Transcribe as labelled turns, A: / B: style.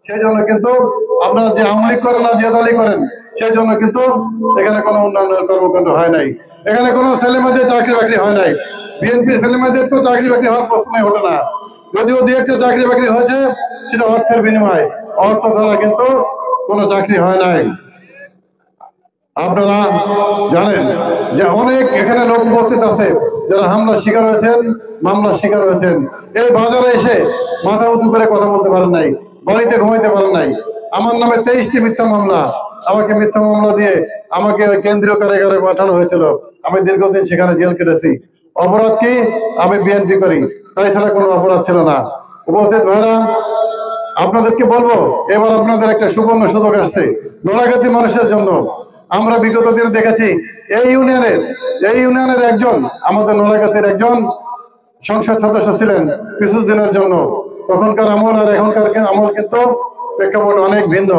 A: সেই জন্য কিন্তু আপনারা যে আওয়ামী লীগ করেন না যে দলই করেন, সেই জন্য কিন্তু এখানে কোনো উন্নয়নের কর্মকাণ্ড হয় নাই, এখানে কোনো ছেলে মেয়েদের চাকরি বাকরি হয় নাই। বিএনপির ছেলে মেয়েদের তো চাকরি বাকরি হওয়ার প্রশ্নই ওঠে না। যদিও দু একটা চাকরি বাকরি হয়েছে, সেটা অর্থের বিনিময়ে, অর্থ ছাড়া কিন্তু কোনো চাকরি হয় নাই। আপনারা জানেন যে অনেক এখানে লোক উপস্থিত আছে যারা হামলার শিকার হয়েছেন, মামলার শিকার হয়েছেন। এই বাজারে এসে মাথা উঁচু করে কথা বলতে পারেন নাই, বাড়িতে ঘুমাইতে পারেন নাই। আমার নামে 23টি মিথ্যা মামলা, আমাকে মিথ্যা মামলা দিয়ে আমাকে ওই কেন্দ্রীয় কারাগারে পাঠানো হয়েছিল। আমি দীর্ঘদিন সেখানে জেল কেটেছি। অপরাধ কি? আমি বিএনপি করি, তাই ছাড়া কোনো অপরাধ ছিল না। উপস্থিত ভাইরা, আপনাদেরকে বলবো, এবার আপনাদের একটা সুবর্ণ সুযোগ আসছে নোনাগাতি মানুষের জন্য। আমরা বিগত দিনে দেখেছি এই ইউনিয়নের একজন আমাদের নোনাগাতির একজন সংসদ সদস্য ছিলেন কিছুদিনের জন্য। তখনকার আমল আর এখনকার আমল কিন্তু প্রেক্ষাপট অনেক ভিন্ন।